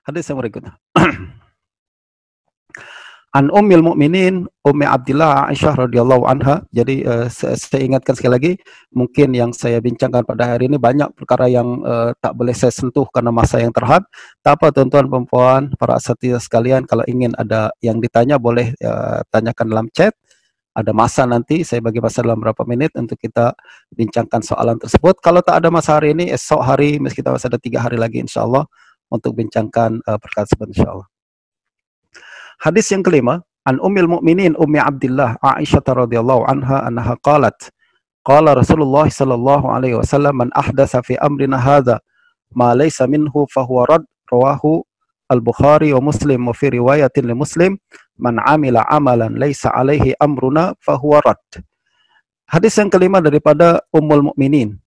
Hadis yang berikutnya. An Ummil Mukminin Ummi Abdillah Aisyah radhiyallahu anha. Jadi saya ingatkan sekali lagi, mungkin yang saya bincangkan pada hari ini banyak perkara yang tak boleh saya sentuh karena masa yang terhad. Tak apa tuan-tuan perempuan, para asatidz sekalian, kalau ingin ada yang ditanya boleh tanyakan dalam chat. Ada masa nanti, saya bagi masa dalam berapa menit untuk kita bincangkan soalan tersebut. Kalau tak ada masa hari ini, esok hari, meski kita masih ada 3 hari lagi insya Allah untuk bincangkan perkara tersebut insya Allah. Hadis yang kelima, an Ummil Mukminin Ummi Abdillah Aisyah radhiyallahu anha annaha qalat qala Rasulullah sallallahu alaihi wasallam man ahdatsa fi amrina hadza ma laysa minhu fahuwa rad rawahu Al-Bukhari wa Muslim wa fi riwayatin li Muslim man amila amalan laysa alaihi amruna fahuwa rad. Hadis yang kelima daripada Ummul Mukminin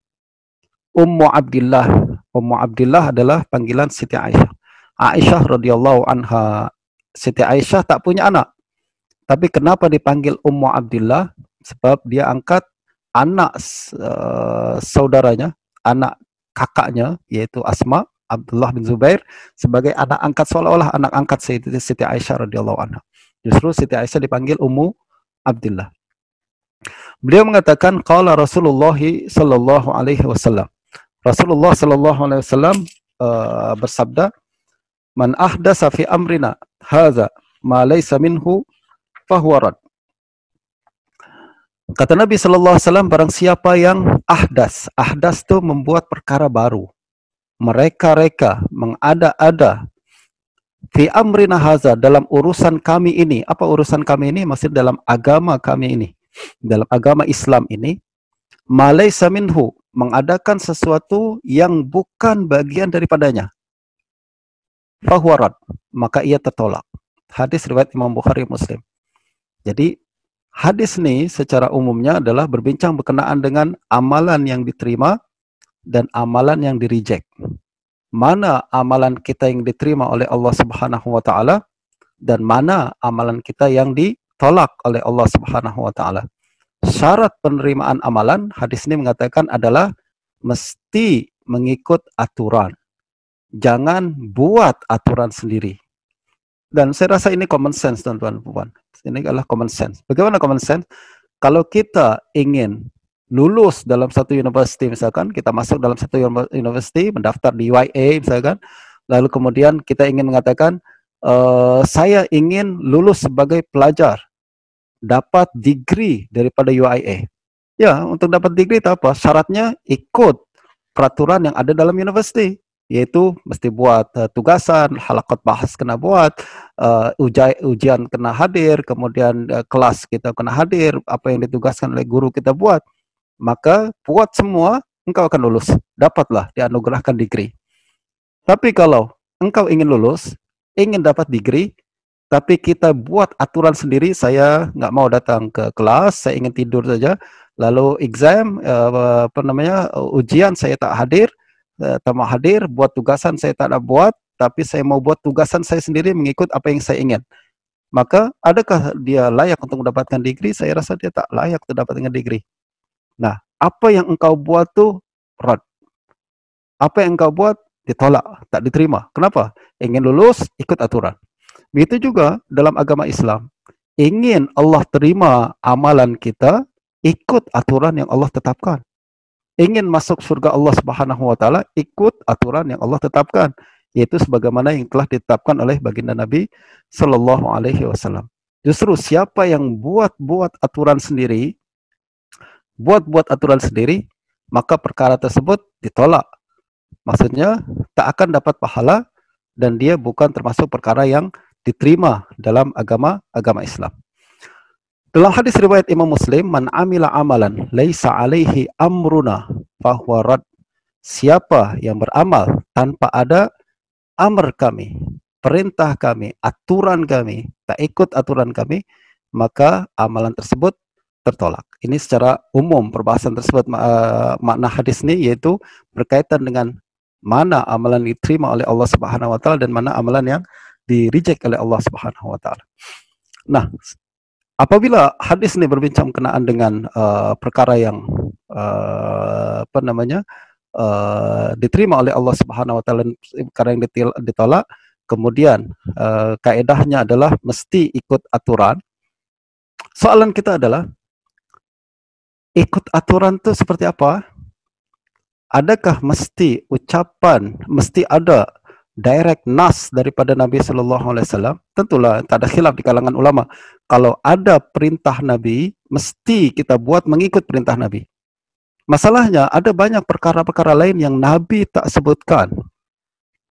Ummu Abdillah. Ummu Abdillah adalah panggilan Siti Aisyah. Aisyah radhiyallahu anha. Siti Aisyah tak punya anak. Tapi kenapa dipanggil Ummu Abdillah? Sebab dia angkat anak saudaranya, anak kakaknya, yaitu Asma, Abdullah bin Zubair, sebagai anak angkat, seolah-olah anak angkat Siti Aisyah radhiyallahu anha. Justru Siti Aisyah dipanggil Ummu Abdillah. Beliau mengatakan, qala Rasulullah sallallahu alaihi wasallam. Rasulullah sallallahu alaihi wasallam bersabda, man ahdasa fi amrina hadza ma laysa minhu fahuwa rad. Kata Nabi sallallahu alaihi wasallam, barang siapa yang ahdas itu membuat perkara baru, mereka-reka, mengada-ada, fi amrina hadza, dalam urusan kami ini. Apa urusan kami ini? Maksud dalam agama kami ini, dalam agama Islam ini. Ma laysa minhu, mengadakan sesuatu yang bukan bagian daripadanya, fahuwa rad, maka ia tertolak. Hadis riwayat Imam Bukhari Muslim. Jadi hadis ini secara umumnya adalah berbincang berkenaan dengan amalan yang diterima dan amalan yang di-reject. Mana amalan kita yang diterima oleh Allah Subhanahu wa taala dan mana amalan kita yang ditolak oleh Allah Subhanahu wa taala. Syarat penerimaan amalan, hadis ini mengatakan adalah mesti mengikut aturan. Jangan buat aturan sendiri. Dan saya rasa ini common sense, teman-teman puan. Ini adalah common sense. Bagaimana common sense? Kalau kita ingin lulus dalam satu university, misalkan kita masuk dalam satu university, mendaftar di UIA misalkan, lalu kemudian kita ingin mengatakan, saya ingin lulus sebagai pelajar, dapat degree daripada UIA. Ya, untuk dapat degree itu apa? Syaratnya ikut peraturan yang ada dalam university, yaitu mesti buat tugasan, halakat bahas kena buat, ujian kena hadir, kemudian kelas kita kena hadir, apa yang ditugaskan oleh guru kita buat. Maka buat semua, engkau akan lulus. Dapatlah dianugerahkan degree. Tapi kalau engkau ingin lulus, ingin dapat degree, tapi kita buat aturan sendiri, saya nggak mau datang ke kelas, saya ingin tidur saja, lalu exam, ujian saya tak hadir, tak mau hadir, buat tugasan saya tak ada buat, tapi saya mau buat tugasan saya sendiri mengikut apa yang saya ingin. Maka adakah dia layak untuk mendapatkan degree? Saya rasa dia tak layak untuk mendapatkan degree. Nah, apa yang engkau buat tuh rad. Apa yang engkau buat ditolak, tak diterima. Kenapa? Ingin lulus, ikut aturan. Begitu juga dalam agama Islam. Ingin Allah terima amalan kita, ikut aturan yang Allah tetapkan. Ingin masuk surga Allah Subhanahu wa taala, ikut aturan yang Allah tetapkan, yaitu sebagaimana yang telah ditetapkan oleh baginda Nabi sallallahu alaihi wasallam. Justru siapa yang buat aturan sendiri, maka perkara tersebut ditolak. Maksudnya tak akan dapat pahala dan dia bukan termasuk perkara yang diterima dalam agama Islam. Dalam hadis riwayat Imam Muslim, man amila amalan laisa alaihi amruna fahuwa rad. Siapa yang beramal tanpa ada amr kami, perintah kami, aturan kami, tak ikut aturan kami, maka amalan tersebut tertolak. Ini secara umum perbahasan tersebut, makna hadis ini yaitu berkaitan dengan mana amalan diterima oleh Allah Subhanahu wa taala dan mana amalan yang di-reject oleh Allah Subhanahu wa taala. Nah, apabila hadis ini berbincang berkenaan dengan perkara yang diterima oleh Allah Subhanahu wa taala, perkara yang ditolak, kemudian kaedahnya adalah mesti ikut aturan. Soalan kita adalah, ikut aturan itu seperti apa? Adakah mesti ucapan, mesti ada direct nas daripada Nabi Sallallahu Alaihi Wasallam? Tentulah tak ada khilaf di kalangan ulama. Kalau ada perintah Nabi, mesti kita buat mengikut perintah Nabi. Masalahnya ada banyak perkara-perkara lain yang Nabi tak sebutkan.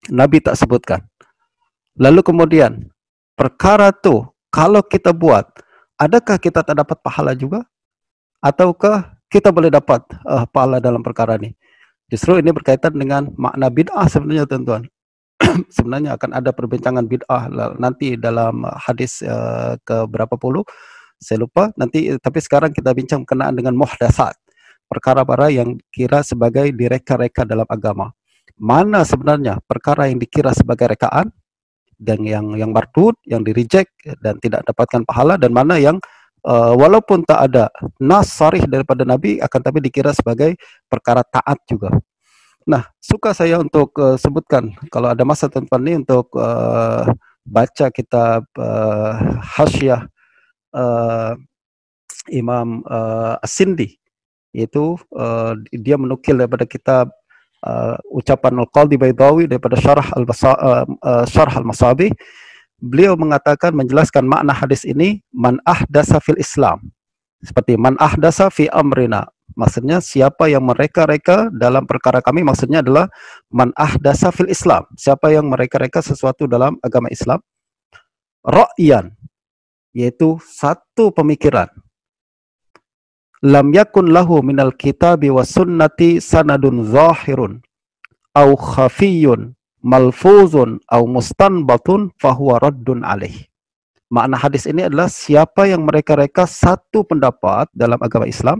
Nabi tak sebutkan. Lalu kemudian perkara tu kalau kita buat, adakah kita tak dapat pahala juga? Ataukah kita boleh dapat pahala dalam perkara ini? Justru ini berkaitan dengan makna bid'ah sebenarnya, tuan-tuan. Sebenarnya akan ada perbincangan bid'ah nanti dalam hadis ke berapa puluh, saya lupa nanti, tapi sekarang kita bincang berkenaan dengan muhdasat, perkara-perkara yang kira sebagai direka-reka dalam agama. Mana sebenarnya perkara yang dikira sebagai rekaan dan yang mardud, yang di-reject dan tidak dapatkan pahala, dan mana yang walaupun tak ada nas sarih daripada Nabi, akan tapi dikira sebagai perkara taat juga. Nah, suka saya untuk sebutkan, kalau ada masa tuan-tuan ini, untuk baca kitab Hasyiah Imam As-Sindi, yaitu dia menukil daripada kitab ucapan Al-Qadhi Baydawi daripada Syarah Al-Masabih. Beliau mengatakan, menjelaskan makna hadis ini, man ahdasa fil Islam, seperti man ahdasa fi amrina, maksudnya siapa yang mereka-reka dalam perkara kami, maksudnya adalah man ahdasa fil Islam, siapa yang mereka-reka sesuatu dalam agama Islam, ra'yan, yaitu satu pemikiran, lam yakun lahu minal kitabi wa sunnati sanadun zahirun au khafiyun malfuzun au mustanbatun fahuwa raddun alaih. Makna hadis ini adalah siapa yang mereka-reka satu pendapat dalam agama Islam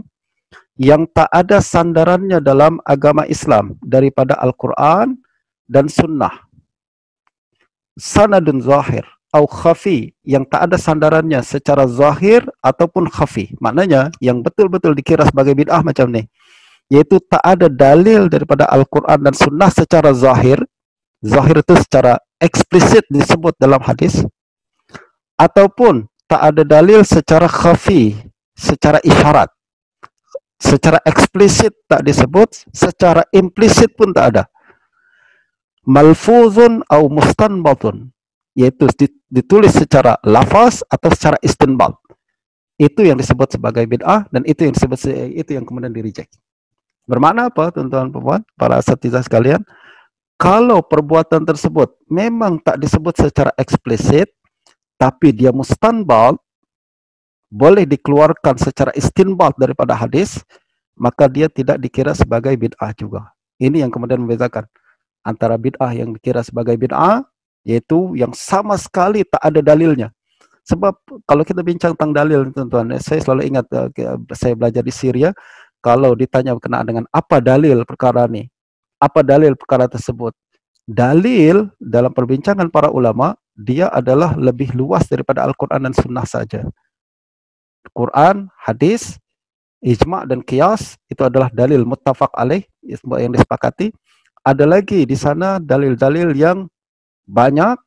yang tak ada sandarannya dalam agama Islam daripada Al-Quran dan Sunnah, sanadun zahir au khafi, yang tak ada sandarannya secara zahir ataupun khafi, maknanya yang betul-betul dikira sebagai bid'ah macam ni, yaitu tak ada dalil daripada Al-Quran dan Sunnah secara zahir. Zahir itu secara eksplisit disebut dalam hadis, ataupun tak ada dalil secara khafi, secara isyarat. Secara eksplisit tak disebut, secara implisit pun tak ada. Malfuzun au mustanbatun, yaitu ditulis secara lafaz atau secara istinbat. Itu yang disebut sebagai bid'ah, dan itu yang disebut, itu yang kemudian di-reject. Bermakna apa, tuan-tuan puan, para asatidzah sekalian? Kalau perbuatan tersebut memang tak disebut secara eksplisit, tapi dia mustanbat, boleh dikeluarkan secara istinbat daripada hadis, maka dia tidak dikira sebagai bid'ah juga. Ini yang kemudian membedakan antara bid'ah yang dikira sebagai bid'ah, yaitu yang sama sekali tak ada dalilnya. Sebab kalau kita bincang tentang dalil, tuan-tuan, saya selalu ingat saya belajar di Syria, kalau ditanya berkenaan dengan apa dalil perkara ini, apa dalil perkara tersebut, dalil dalam perbincangan para ulama, dia adalah lebih luas daripada Al-Quran dan Sunnah saja. Quran, hadis, ijma' dan qiyas, itu adalah dalil muttafaq alaih, yang disepakati. Ada lagi di sana dalil-dalil yang banyak,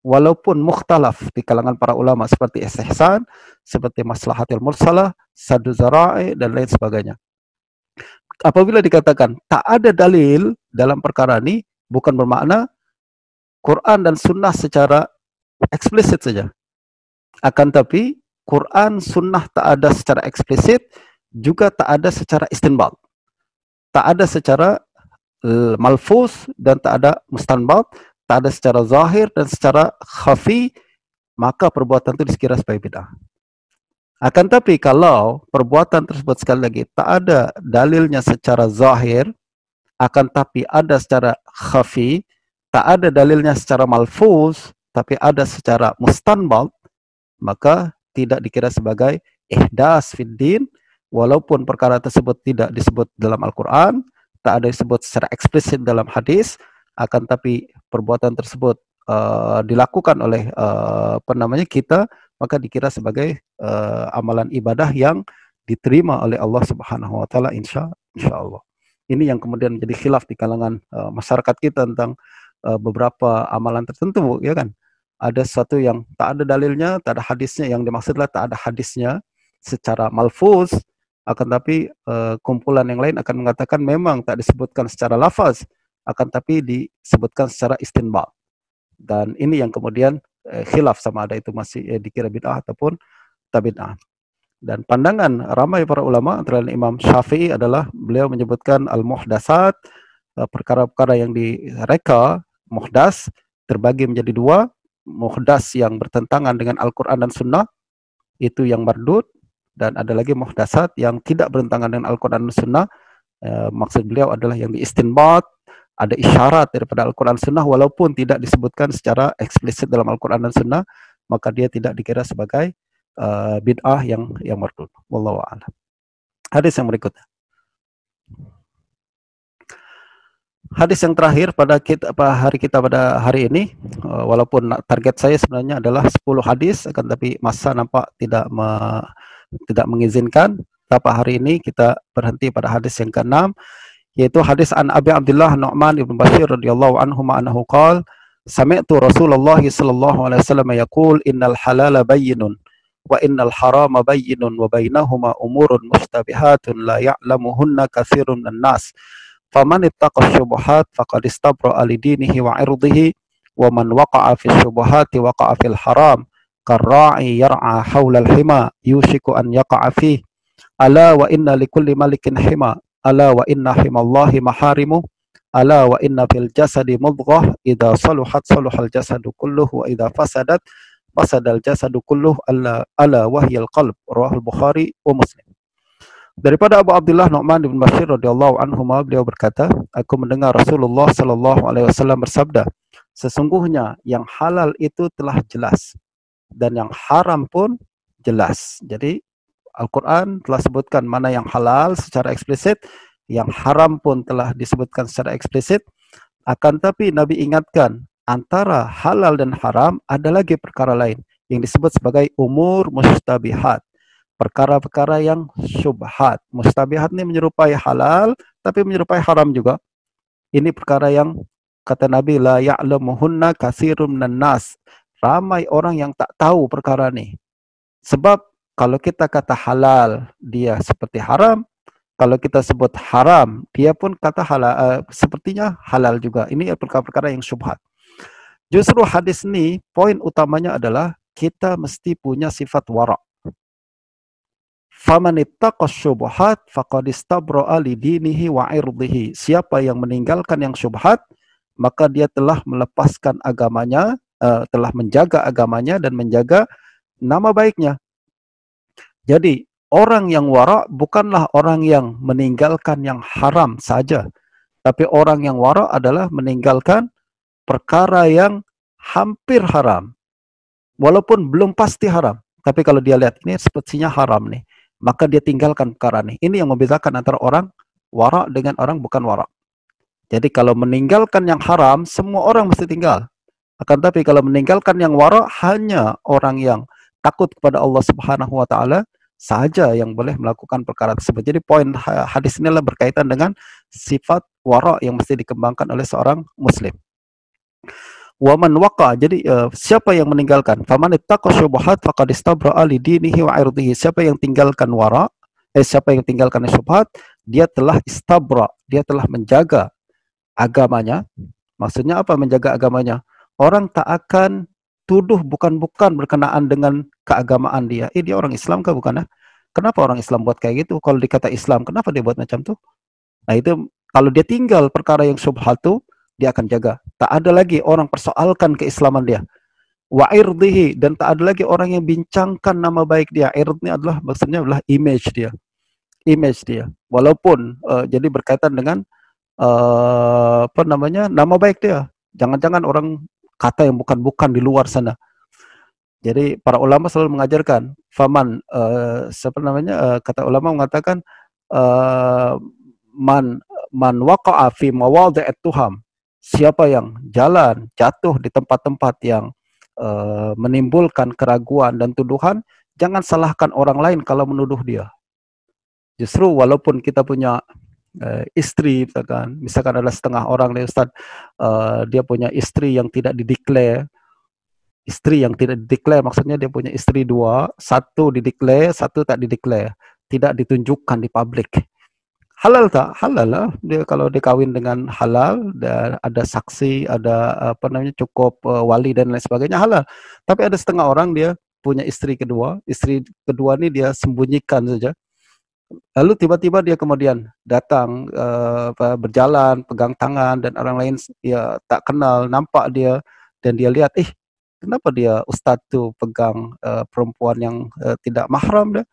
walaupun mukhtalaf di kalangan para ulama, seperti istihsan, seperti maslahatil mursalah, saddu zara'i, dan lain sebagainya. Apabila dikatakan tak ada dalil dalam perkara ini, bukan bermakna Quran dan Sunnah secara eksplisit saja. Akan tapi Quran, Sunnah tak ada secara eksplisit, juga tak ada secara istinbat. Tak ada secara malfuz dan tak ada mustanbat, tak ada secara zahir dan secara khafi, maka perbuatan itu dikira sebagai bid'ah. Akan tapi kalau perbuatan tersebut, sekali lagi, tak ada dalilnya secara zahir, akan tapi ada secara khafi, tak ada dalilnya secara malfuz, tapi ada secara mustanbat, maka tidak dikira sebagai ihdas fid din, walaupun perkara tersebut tidak disebut dalam Al-Quran, tak ada disebut secara eksplisit dalam hadis, akan tapi perbuatan tersebut dilakukan oleh kita, maka dikira sebagai amalan ibadah yang diterima oleh Allah Subhanahu wa taala, insya Allah. Ini yang kemudian menjadi khilaf di kalangan masyarakat kita tentang beberapa amalan tertentu, ya kan? Ada sesuatu yang tak ada dalilnya, tak ada hadisnya, yang dimaksudlah tak ada hadisnya secara malfuz, akan tapi kumpulan yang lain akan mengatakan memang tak disebutkan secara lafaz, akan tapi disebutkan secara istinbat. Dan ini yang kemudian khilaf sama ada itu masih dikira bid'ah ataupun tak bid'ah. Dan pandangan ramai para ulama, antara Imam Syafi'i adalah beliau menyebutkan al-muhdasat, perkara-perkara yang direka, muhdas, terbagi menjadi dua. Muhdas yang bertentangan dengan Al-Quran dan Sunnah, itu yang mardud, dan ada lagi muhdasat yang tidak bertentangan dengan Al-Quran dan Sunnah. Maksud beliau adalah yang diistinbat, ada isyarat daripada Al-Quran dan Sunnah, walaupun tidak disebutkan secara eksplisit dalam Al-Quran dan Sunnah, maka dia tidak dikira sebagai bid'ah yang mardud. Wallahu a'lam. Hadis yang berikutnya. Hadis yang terakhir pada kita pada hari ini, walaupun target saya sebenarnya adalah 10 hadis, akan tapi masa nampak tidak mengizinkan. Tapi hari ini kita berhenti pada hadis yang ke-6, yaitu hadis an Abi Abdullah Nu'man ibn Bashir radhiyallahu anhu annahu qala sami'tu Rasulullah sallallahu alaihi wasallam yaqul innal halala bayyinun wa innal harama bayyinun wa bainahuma umurun mushtabihatun la ya'lamuhunna katsirun minan nas. Faman ittaqa syubuhat faqad istabra'a li dinihi wa 'irdihi wa man waqa'a fi syubuhati waqa'a fil haram karra'i yar'a haula al-hima yushiku an yaqa'a fihi ala wa inna likulli malikin hima ala wa inna himallahi maharimu ala wa inna fil jasadi mudghah idza saluhat saluhal jasadu kulluhu wa idza fasadat fasadal jasadu kulluhu ala wahyal qalb. Rawahul Bukhari wa Muslim. Daripada Abu Abdullah Nu'man bin Bashir radhiyallahu anhu, beliau berkata, aku mendengar Rasulullah sallallahu alaihi wasallam bersabda, sesungguhnya yang halal itu telah jelas dan yang haram pun jelas. Jadi Al-Quran telah sebutkan mana yang halal secara eksplisit, yang haram pun telah disebutkan secara eksplisit. Akan tapi Nabi ingatkan, antara halal dan haram ada lagi perkara lain yang disebut sebagai umur mustabihat, perkara-perkara yang syubhat. Mustabihat ini menyerupai halal, tapi menyerupai haram juga. Ini perkara yang kata Nabi, la ya'lamuhunna katsirun minan nas. Ramai orang yang tak tahu perkara ini. Sebab kalau kita kata halal, dia seperti haram. Kalau kita sebut haram, dia pun kata halal, sepertinya halal juga. Ini perkara-perkara yang syubhat. Justru hadis ini, poin utamanya adalah kita mesti punya sifat wara'. Faman ittaqa syubhat faqad istabra'a li dinihi wa 'irdihi. Siapa yang meninggalkan yang syubhat, maka dia telah melepaskan agamanya, telah menjaga agamanya dan menjaga nama baiknya. Jadi, orang yang wara' bukanlah orang yang meninggalkan yang haram saja, tapi orang yang wara' adalah meninggalkan perkara yang hampir haram, walaupun belum pasti haram. Tapi kalau dia lihat ini sepertinya haram nih, maka dia tinggalkan perkara ini. Ini yang membedakan antara orang wara' dengan orang bukan wara'. Jadi kalau meninggalkan yang haram, semua orang mesti tinggal. Akan tapi kalau meninggalkan yang wara', hanya orang yang takut kepada Allah Subhanahu wa taala saja yang boleh melakukan perkara tersebut. Jadi poin hadis ini adalah berkaitan dengan sifat wara' yang mesti dikembangkan oleh seorang muslim. Waman waqa, jadi siapa yang meninggalkan, faman ittaqa syubhat faqad istabra'a li dinihi wa 'irdihi. Siapa yang tinggalkan wara', siapa yang tinggalkan syubhat, dia telah istabra, dia telah menjaga agamanya. Maksudnya apa menjaga agamanya? Orang tak akan tuduh bukan-bukan berkenaan dengan keagamaan dia. Dia orang Islam kah bukan? Kenapa orang Islam buat kayak gitu? Kalau dikata Islam, kenapa dia buat macam tuh? Nah itu kalau dia tinggal perkara yang syubhat tuh, dia akan jaga. Tak ada lagi orang persoalkan keislaman dia. Wa 'irdihi, dan tak ada lagi orang yang bincangkan nama baik dia. 'Ird ini adalah maksudnya adalah image dia. Image dia. Walaupun jadi berkaitan dengan nama baik dia. Jangan-jangan orang kata yang bukan-bukan di luar sana. Jadi para ulama selalu mengajarkan faman kata ulama mengatakan man waqa'a fi mawadhi'it tuham. Siapa yang jatuh di tempat-tempat yang menimbulkan keraguan dan tuduhan, jangan salahkan orang lain kalau menuduh dia. Justru walaupun kita punya istri, misalkan ada setengah orang nih Ustaz, dia punya istri yang tidak dideklar. Istri yang tidak dideklar maksudnya dia punya istri dua, satu dideklar, satu tak dideklar, tidak ditunjukkan di publik. Halal tak? Halal lah. Dia kalau dikawin dengan halal, dan ada saksi, ada cukup wali dan lain sebagainya, halal. Tapi ada setengah orang dia punya istri kedua ini dia sembunyikan saja. Lalu tiba-tiba dia kemudian datang, berjalan, pegang tangan, dan orang lain ya tak kenal, nampak dia, dan dia lihat, kenapa dia Ustadz tuh pegang perempuan yang tidak mahram dah.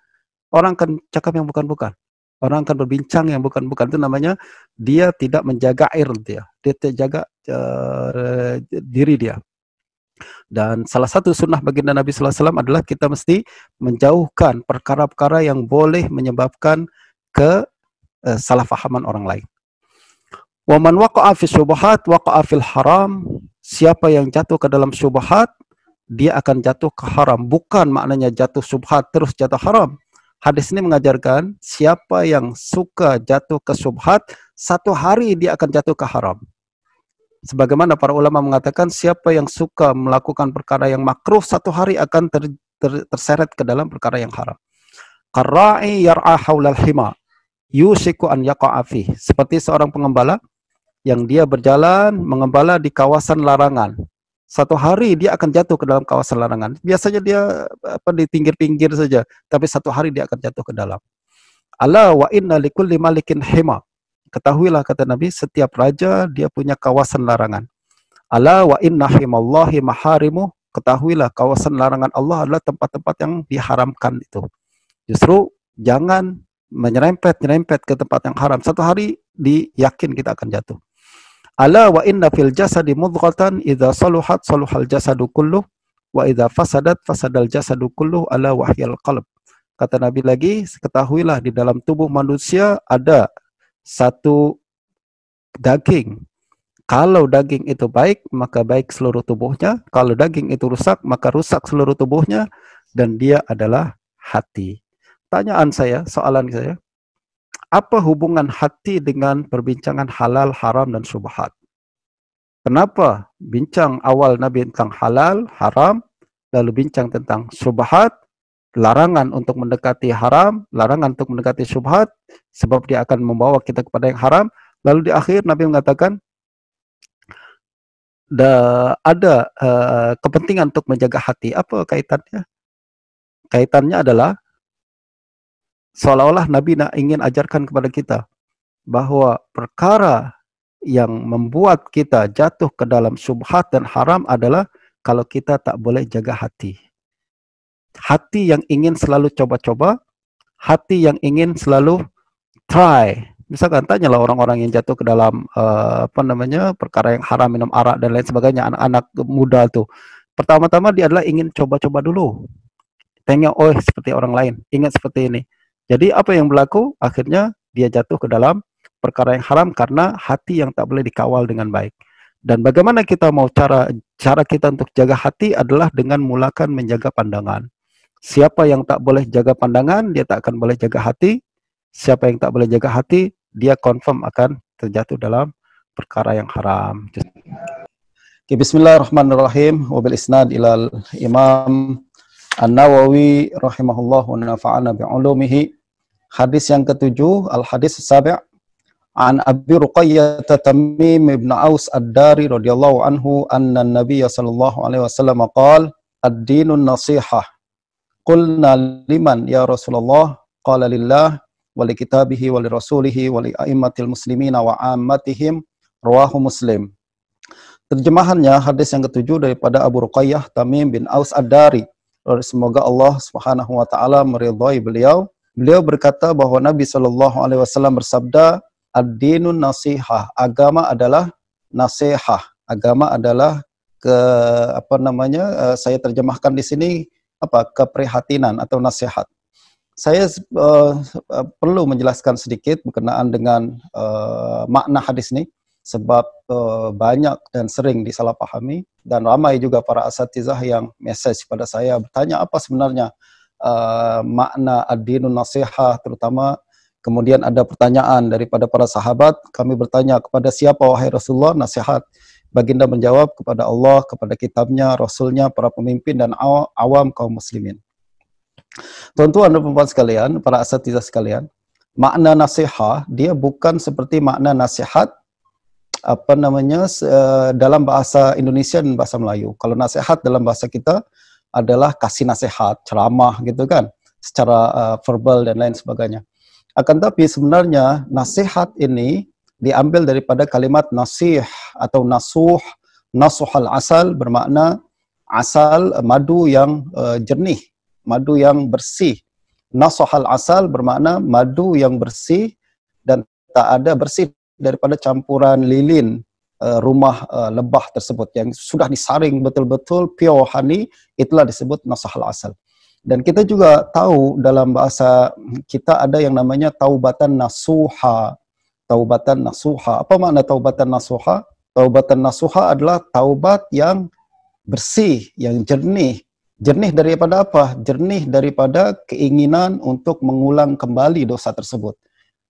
Orang akan cakap yang bukan-bukan. Orang akan berbincang yang bukan-bukan. Itu namanya dia tidak menjaga dia. Dia tidak jaga diri dia. Dan salah satu sunnah baginda Nabi SAW adalah kita mesti menjauhkan perkara-perkara yang boleh menyebabkan kesalahfahaman orang lain. Wa man waqa'a fi syubhat waqa'a fil haram. Siapa yang jatuh ke dalam syubhat, dia akan jatuh ke haram. Bukan maknanya jatuh syubhat terus jatuh haram. Hadis ini mengajarkan siapa yang suka jatuh ke syubhat, satu hari dia akan jatuh ke haram. Sebagaimana para ulama mengatakan, siapa yang suka melakukan perkara yang makruh, satu hari akan terseret ke dalam perkara yang haram. Qarra'i yar'a haulal hima yushiku an yaqa'a fi. Seperti seorang pengembala yang dia berjalan mengembala di kawasan larangan. Satu hari dia akan jatuh ke dalam kawasan larangan. Biasanya dia di pinggir-pinggir saja, tapi satu hari dia akan jatuh ke dalam. Ala wa inna likulli malikin hima. Ketahuilah, kata Nabi, setiap raja dia punya kawasan larangan. Ala wa inna himallahi maharimu. Ketahuilah, kawasan larangan Allah adalah tempat-tempat yang diharamkan itu. Justru jangan menyerempet ke tempat yang haram. Satu hari diyakin kita akan jatuh. Ala wa inna fil jasadi mudghatan idza saluhat saluhal jasadu kulluh wa idza fasadat fasadal jasadu kulluh ala wahyal qalb. Kata Nabi lagi, ketahuilah di dalam tubuh manusia ada satu daging. Kalau daging itu baik, maka baik seluruh tubuhnya. Kalau daging itu rusak, maka rusak seluruh tubuhnya. Dan dia adalah hati. Soalan saya, apa hubungan hati dengan perbincangan halal, haram, dan syubhat? Kenapa bincang awal Nabi tentang halal, haram, lalu bincang tentang syubhat, larangan untuk mendekati haram, larangan untuk mendekati syubhat, sebab dia akan membawa kita kepada yang haram. Lalu di akhir Nabi mengatakan ada kepentingan untuk menjaga hati. Apa kaitannya? Kaitannya adalah seolah-olah Nabi ingin ajarkan kepada kita bahwa perkara yang membuat kita jatuh ke dalam syubhat dan haram adalah kalau kita tak boleh jaga hati. Hati yang ingin selalu coba-coba, hati yang ingin selalu try. Misalkan tanyalah orang-orang yang jatuh ke dalam perkara yang haram, minum arak dan lain sebagainya, anak-anak muda tuh. Pertama-tama dia adalah ingin coba-coba dulu. Tengok, seperti orang lain, ingat seperti ini. Jadi apa yang berlaku? Akhirnya dia jatuh ke dalam perkara yang haram karena hati yang tak boleh dikawal dengan baik. Dan bagaimana kita mau cara kita untuk jaga hati adalah dengan mulakan menjaga pandangan. Siapa yang tak boleh jaga pandangan, dia tak akan boleh jaga hati. Siapa yang tak boleh jaga hati, dia confirm akan terjatuh dalam perkara yang haram. Bismillahirrahmanirrahim. Wabil isnad ilal Imam An-Nawawi rahimahullah wa nafa'ana bi'ulumihi. Hadis yang ketujuh, al-hadis sabi' an Abi Ruqayyah Tamim ibn Aus ad-Dari radhiyallahu anhu anna an-nabiy sallallahu alaihi wasallam qala ad-dinun nasihah. Qulna liman ya Rasulullah? Qala lillah wa li kitabihi wa li rasulihi wa li a'immatil muslimina wa ammatihim. Rawahu Muslim. Terjemahannya, hadis yang ketujuh daripada Abu Ruqayyah Tamim bin Aus ad-Dari. Semoga Allah Subhanahu wa taala meridhai beliau. Beliau berkata bahwa Nabi sallallahu alaihi wasallam bersabda, ad-dinun nasihah. Agama adalah nasihah. Agama adalah saya terjemahkan di sini keprihatinan atau nasihat. Saya perlu menjelaskan sedikit berkenaan dengan makna hadis ini, sebab banyak dan sering disalahpahami, dan ramai juga para asatizah yang message pada saya bertanya apa sebenarnya makna ad-dinun nasihah, terutama Kemudian ada pertanyaan daripada para sahabat, kami bertanya kepada siapa wahai Rasulullah nasihat? Baginda menjawab kepada Allah, kepada kitabnya, Rasulnya, para pemimpin dan awam kaum muslimin. Tuan-tuan dan puan sekalian, para asatizah sekalian, makna nasihat dia bukan seperti makna nasihat dalam bahasa Indonesia dan bahasa Melayu. Kalau nasihat dalam bahasa kita adalah kasih nasihat, ceramah gitu kan, secara verbal dan lain sebagainya. Akan tapi sebenarnya nasihat ini diambil daripada kalimat nasih atau nasuh. Nasuhal asal bermakna asal madu yang jernih, madu yang bersih. Nasuhal asal bermakna madu yang bersih dan tak ada bersih daripada campuran lilin rumah lebah tersebut yang sudah disaring betul-betul pure honey, itulah disebut nasuhal asal. Dan kita juga tahu dalam bahasa kita ada yang namanya taubatan nasuha. Taubatan nasuha. Apa makna taubatan nasuha? Taubatan nasuha adalah taubat yang bersih, yang jernih. Jernih daripada apa? Jernih daripada keinginan untuk mengulang kembali dosa tersebut.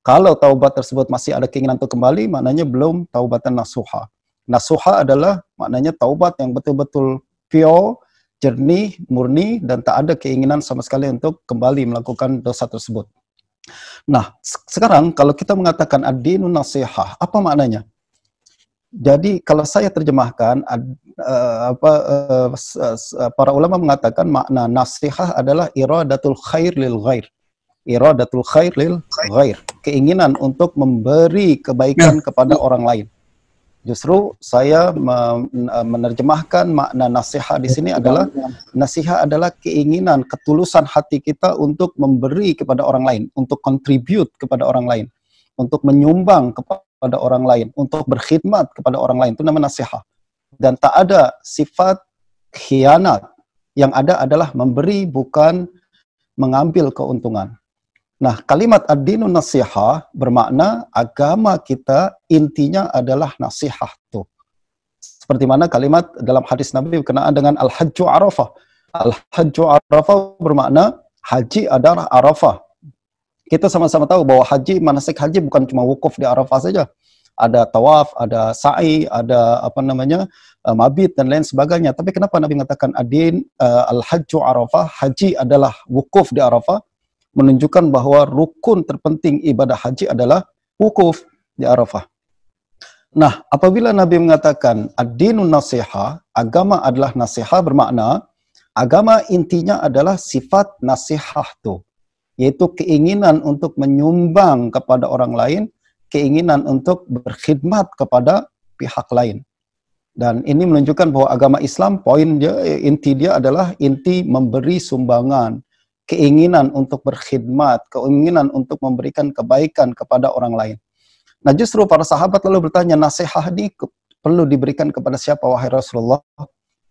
Kalau taubat tersebut masih ada keinginan untuk kembali, maknanya belum taubatan nasuha. Nasuha adalah maknanya taubat yang betul-betul pure, jernih, murni, dan tak ada keinginan sama sekali untuk kembali melakukan dosa tersebut. Nah, sekarang kalau kita mengatakan ad-dinun nasihah, apa maknanya? Jadi kalau saya terjemahkan, para ulama mengatakan makna nasihah adalah iradatul khair lil ghair. Iradatul khair lil ghair. Keinginan untuk memberi kebaikan kepada orang lain. Justru saya menerjemahkan makna nasihat di sini adalah nasihat adalah keinginan, ketulusan hati kita untuk memberi kepada orang lain, untuk contribute kepada orang lain, untuk menyumbang kepada orang lain, untuk berkhidmat kepada orang lain. Itu namanya nasihat. Dan tak ada sifat khianat. Yang ada adalah memberi, bukan mengambil keuntungan. Nah, kalimat ad-dinun nasihah bermakna agama kita intinya adalah nasihat tuh. Seperti mana kalimat dalam hadis Nabi berkenaan dengan al-hajju arafah. Al-hajju arafah bermakna haji adalah arafah. Kita sama-sama tahu bahwa haji, manasik haji bukan cuma wukuf di arafah saja. Ada tawaf, ada sa'i, ada mabit dan lain sebagainya. Tapi kenapa Nabi mengatakan ad-din al-hajju arafah? Haji adalah wukuf di arafah. Menunjukkan bahwa rukun terpenting ibadah haji adalah wukuf di Arafah. Nah, apabila Nabi mengatakan ad-dinun nasihah, agama adalah nasihah, bermakna agama intinya adalah sifat nasihah itu, yaitu keinginan untuk menyumbang kepada orang lain, keinginan untuk berkhidmat kepada pihak lain. Dan ini menunjukkan bahwa agama Islam, poin dia, inti dia adalah inti memberi sumbangan, keinginan untuk berkhidmat, keinginan untuk memberikan kebaikan kepada orang lain. Nah, justru para sahabat lalu bertanya, nasihat ini perlu diberikan kepada siapa wahai Rasulullah?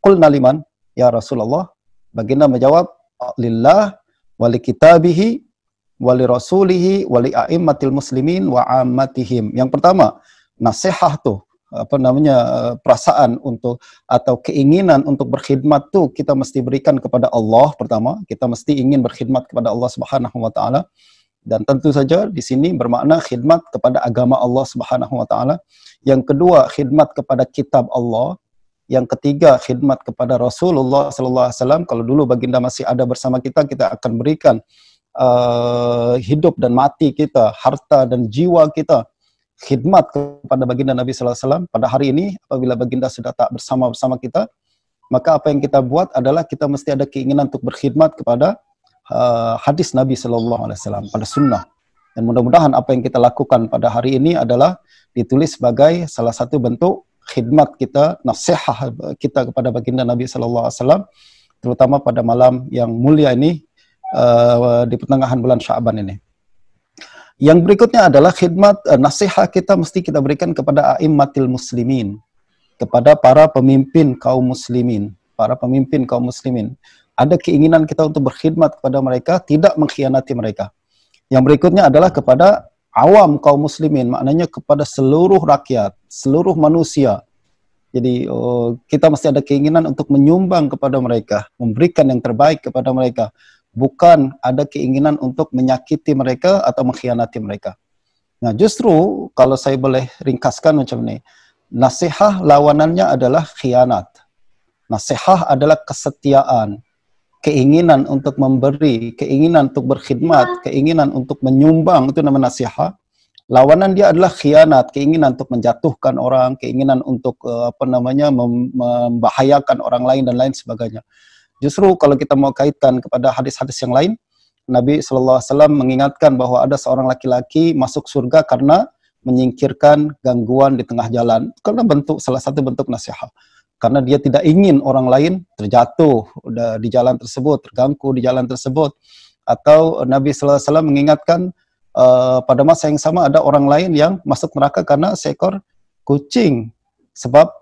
Qulna liman ya Rasulullah? Baginda menjawab, lillah wali kitabihi wali rasulihi wali a'immatil muslimin wa ammatihim. Yang pertama, nasihat tuh perasaan untuk atau keinginan untuk berkhidmat tuh kita mesti berikan kepada Allah. Pertama, kita mesti ingin berkhidmat kepada Allah Subhanahu wa taala, dan tentu saja di sini bermakna khidmat kepada agama Allah Subhanahu wa taala. Yang kedua, khidmat kepada kitab Allah. Yang ketiga, khidmat kepada Rasulullah sallallahu alaihi wasallam. Kalau dulu baginda masih ada bersama kita, kita akan berikan hidup dan mati kita, harta dan jiwa kita, khidmat kepada baginda Nabi sallallahu alaihi wasallam. Pada hari ini apabila baginda sudah tak bersama kita, maka apa yang kita buat adalah kita mesti ada keinginan untuk berkhidmat kepada hadis Nabi sallallahu alaihi wasallam, pada sunnah. Dan mudah-mudahan apa yang kita lakukan pada hari ini adalah ditulis sebagai salah satu bentuk khidmat kita, nasihat kita kepada baginda Nabi sallallahu alaihi wasallam, terutama pada malam yang mulia ini, di pertengahan bulan Sya'ban ini. Yang berikutnya adalah khidmat, nasihat kita mesti kita berikan kepada a'immatil muslimin, kepada para pemimpin kaum muslimin, Ada keinginan kita untuk berkhidmat kepada mereka, tidak mengkhianati mereka. Yang berikutnya adalah kepada awam kaum muslimin, maknanya kepada seluruh rakyat, seluruh manusia. Jadi kita mesti ada keinginan untuk menyumbang kepada mereka, memberikan yang terbaik kepada mereka, bukan ada keinginan untuk menyakiti mereka atau mengkhianati mereka. Nah, justru kalau saya boleh ringkaskan macam ini, nasihah lawanannya adalah khianat. Nasihah adalah kesetiaan, keinginan untuk memberi, keinginan untuk berkhidmat, keinginan untuk menyumbang, itu nama nasihat. Lawanan dia adalah khianat, keinginan untuk menjatuhkan orang, keinginan untuk membahayakan orang lain dan lain sebagainya. Justru kalau kita mau kaitkan kepada hadis-hadis yang lain, Nabi SAW mengingatkan bahwa ada seorang laki-laki masuk surga karena menyingkirkan gangguan di tengah jalan, karena salah satu bentuk nasihat. Karena dia tidak ingin orang lain terjatuh di jalan tersebut, terganggu di jalan tersebut. Atau Nabi SAW mengingatkan pada masa yang sama ada orang lain yang masuk neraka karena seekor kucing. Sebab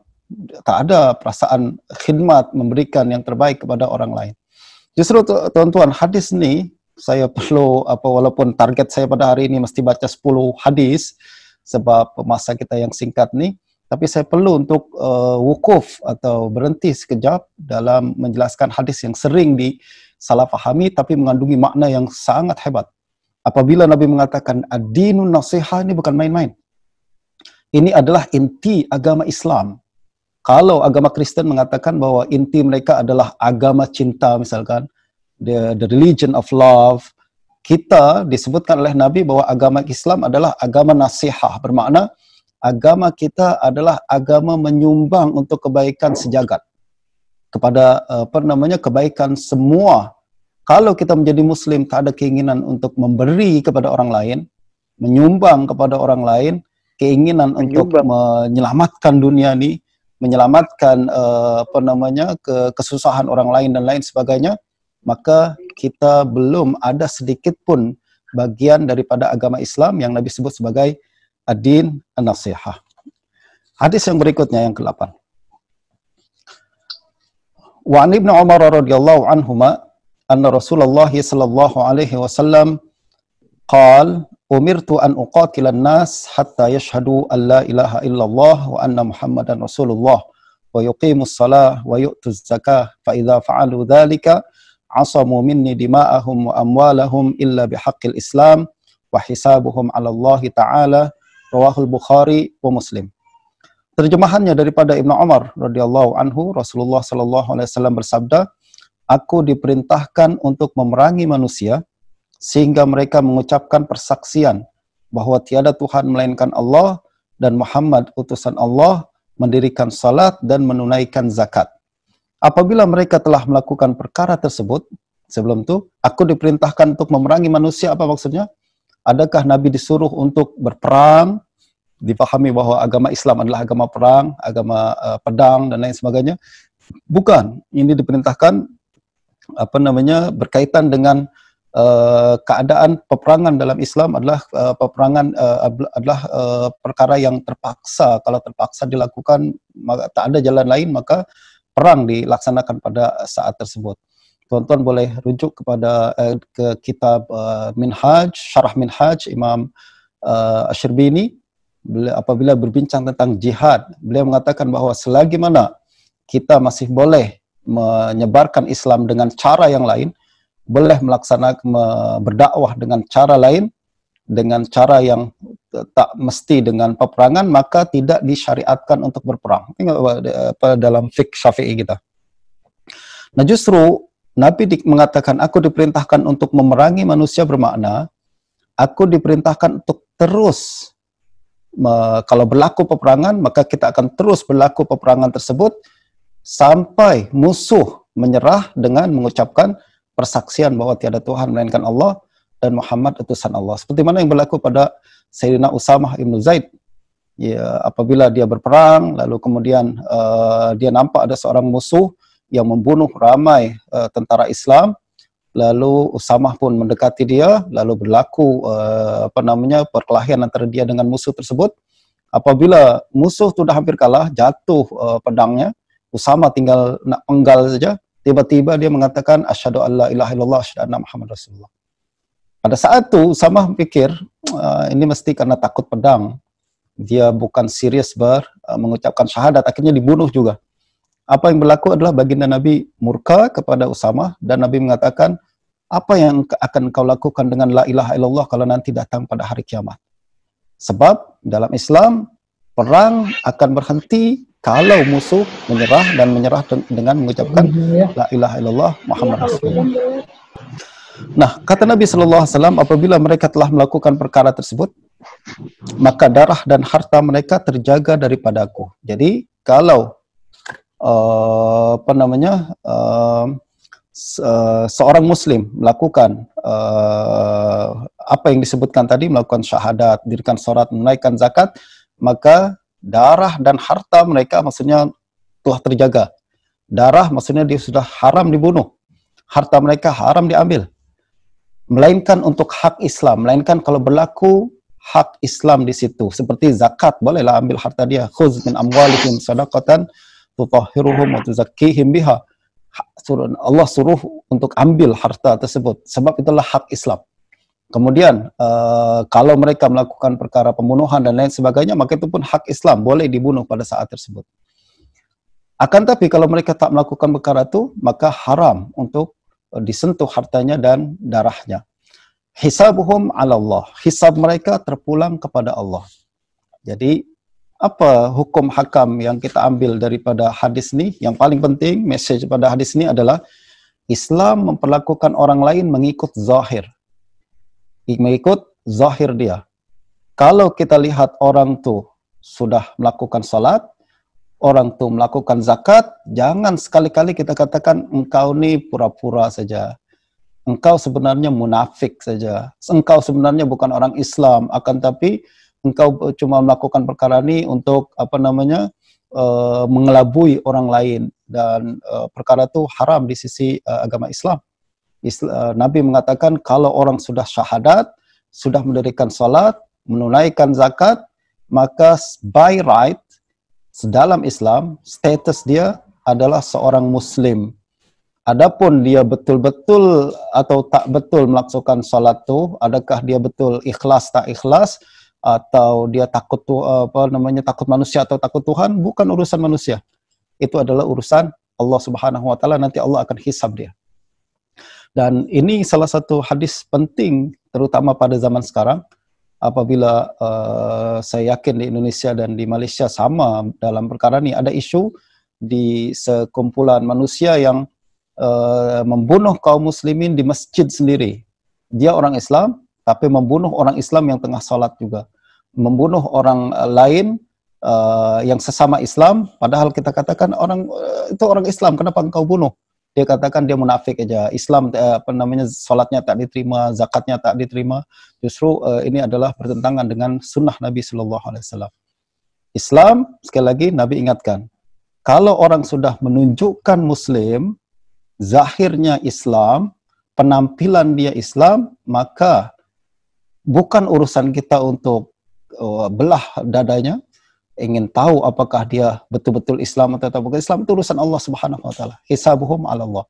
tak ada perasaan khidmat, memberikan yang terbaik kepada orang lain. Justru tuan-tuan, hadis ini saya perlu, walaupun target saya pada hari ini mesti baca 10 hadis, sebab masa kita yang singkat nih, tapi saya perlu untuk wukuf atau berhenti sekejap dalam menjelaskan hadis yang sering disalah fahami tapi mengandungi makna yang sangat hebat. Apabila Nabi mengatakan ad-dinun nasihah, ini bukan main-main. Ini adalah inti agama Islam. Kalau agama Kristen mengatakan bahwa inti mereka adalah agama cinta misalkan, the religion of love, kita disebutkan oleh Nabi bahwa agama Islam adalah agama nasihah, bermakna agama kita adalah agama menyumbang untuk kebaikan sejagat, kepada kebaikan semua. Kalau kita menjadi Muslim tak ada keinginan untuk memberi kepada orang lain, menyumbang kepada orang lain, keinginan untuk menyelamatkan dunia ini, menyelamatkan kesusahan orang lain dan lain sebagainya, maka kita belum ada sedikit pun bagian daripada agama Islam yang Nabi sebut sebagai ad-din an-nasihah. Hadis yang berikutnya yang ke-8. Wa an Ibnu Umar radhiyallahu anhuma anna Rasulullah sallallahu alaihi wasallam qala umirtu an uqatila an-nas hatta yashhadu an la ilaha illallah wa anna Muhammadan Rasulullah wa yuqimus shalah wa yu'tuz zakah fa idza fa'alu dzalika asamu minni dima'ahum wa amwalahum illa bihaqqil Islam wa hisabuhum 'ala Allah ta'ala. Rawahul Bukhari wa Muslim. Terjemahannya daripada Ibnu Umar radhiyallahu anhu, Rasulullah sallallahu alaihi wasallam bersabda, aku diperintahkan untuk memerangi manusia sehingga mereka mengucapkan persaksian bahwa tiada Tuhan melainkan Allah dan Muhammad utusan Allah, mendirikan salat dan menunaikan zakat. Apabila mereka telah melakukan perkara tersebut, sebelum itu aku diperintahkan untuk memerangi manusia. Apa maksudnya? Adakah Nabi disuruh untuk berperang? Dipahami bahwa agama Islam adalah agama perang, agama pedang dan lain sebagainya. Bukan. Ini diperintahkan berkaitan dengan keadaan peperangan dalam Islam adalah perkara yang terpaksa. Kalau terpaksa dilakukan, maka tak ada jalan lain, maka perang dilaksanakan pada saat tersebut. Tuan-tuan boleh rujuk kepada ke kitab Minhaj, Syarah Minhaj Imam Asy-Syarbini. Apabila berbincang tentang jihad, beliau mengatakan bahwa selagi mana kita masih boleh menyebarkan Islam dengan cara yang lain, boleh melaksanakan berdakwah dengan cara lain, dengan cara yang tak mesti dengan peperangan, maka tidak disyariatkan untuk berperang. Tengok dalam fiqh Syafi'i kita. Nah, justru Nabi mengatakan, aku diperintahkan untuk memerangi manusia, bermakna aku diperintahkan untuk terus, kalau berlaku peperangan, maka kita akan terus berlaku peperangan tersebut sampai musuh menyerah dengan mengucapkan persaksian bahwa tiada Tuhan melainkan Allah dan Muhammad utusan Allah. Seperti mana yang berlaku pada Sayyidina Usamah ibn Zaid. Ya, apabila dia berperang, lalu kemudian dia nampak ada seorang musuh yang membunuh ramai tentara Islam, lalu Usamah pun mendekati dia, lalu berlaku perkelahian antara dia dengan musuh tersebut. Apabila musuh sudah hampir kalah, jatuh pedangnya, Usamah tinggal nak penggal saja, tiba-tiba dia mengatakan asyhadu alla ilaha illallah asyhadu anna Muhammad Rasulullah. Pada saat itu Usamah pikir ini mesti karena takut pedang, dia bukan serius mengucapkan syahadat, akhirnya dibunuh juga. Apa yang berlaku adalah baginda Nabi murka kepada Usamah dan Nabi mengatakan, apa yang akan kau lakukan dengan la ilaha illallah kalau nanti datang pada hari kiamat? Sebab dalam Islam, perang akan berhenti kalau musuh menyerah dan menyerah dengan mengucapkan la ilaha illallah Muhammad Rasulullah. Nah, kata Nabi SAW, apabila mereka telah melakukan perkara tersebut, maka darah dan harta mereka terjaga daripadaku. Jadi, kalau seorang muslim melakukan apa yang disebutkan tadi, melakukan syahadat, dirikan sholat, menaikkan zakat, maka darah dan harta mereka maksudnya telah terjaga. Darah maksudnya dia sudah haram dibunuh, harta mereka haram diambil, melainkan untuk hak Islam, melainkan kalau berlaku hak Islam di situ, seperti zakat, bolehlah ambil harta dia. Khuz min amwalihim sadaqatan tutahhiruhum wa tuzakkihim biha. Allah suruh untuk ambil harta tersebut, sebab itulah hak Islam. Kemudian kalau mereka melakukan perkara pembunuhan dan lain sebagainya, maka itu pun hak Islam, boleh dibunuh pada saat tersebut. Akan tapi kalau mereka tak melakukan perkara itu, maka haram untuk disentuh hartanya dan darahnya. Hisabuhum 'ala Allah. Hisab mereka terpulang kepada Allah. Jadi apa hukum hakam yang kita ambil daripada hadis ini? Yang paling penting, message pada hadis ini adalah Islam memperlakukan orang lain mengikut zahir. Mengikut zahir dia. Kalau kita lihat orang tu sudah melakukan salat, orang tu melakukan zakat, jangan sekali-kali kita katakan engkau ni pura-pura saja. Engkau sebenarnya munafik saja. Engkau sebenarnya bukan orang Islam, akan tapi engkau cuma melakukan perkara ini untuk mengelabui orang lain, dan perkara itu haram di sisi agama Islam. Nabi mengatakan kalau orang sudah syahadat, sudah mendirikan salat, menunaikan zakat, maka by right dalam Islam status dia adalah seorang muslim. Adapun dia betul-betul atau tak betul melaksanakan salat tu, adakah dia betul ikhlas tak ikhlas, atau dia takut takut manusia atau takut Tuhan, bukan urusan manusia. Itu adalah urusan Allah Subhanahu wa taala, nanti Allah akan hisab dia. Dan ini salah satu hadis penting terutama pada zaman sekarang, apabila saya yakin di Indonesia dan di Malaysia sama dalam perkara ini, ada isu di sekumpulan manusia yang membunuh kaum muslimin di masjid sendiri. Dia orang Islam, tapi membunuh orang Islam yang tengah salat juga. Membunuh orang lain yang sesama Islam, padahal kita katakan itu orang Islam, kenapa engkau bunuh? Dia katakan dia munafik aja. Islam salatnya tak diterima, zakatnya tak diterima. Justru ini adalah bertentangan dengan sunnah Nabi SAW. Islam, sekali lagi Nabi ingatkan, kalau orang sudah menunjukkan Muslim, zahirnya Islam, penampilan dia Islam, maka bukan urusan kita untuk belah dadanya, ingin tahu apakah dia betul-betul Islam atau bukan Islam. Itu urusan Allah Subhanahu wa taala. Hisabuhum 'ala Allah.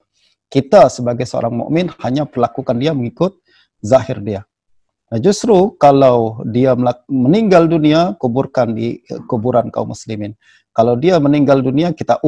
Kita sebagai seorang mukmin hanya perlakukan dia mengikut zahir dia. Nah, justru kalau dia meninggal dunia, kuburkan di kuburan kaum muslimin. Kalau dia meninggal dunia, kita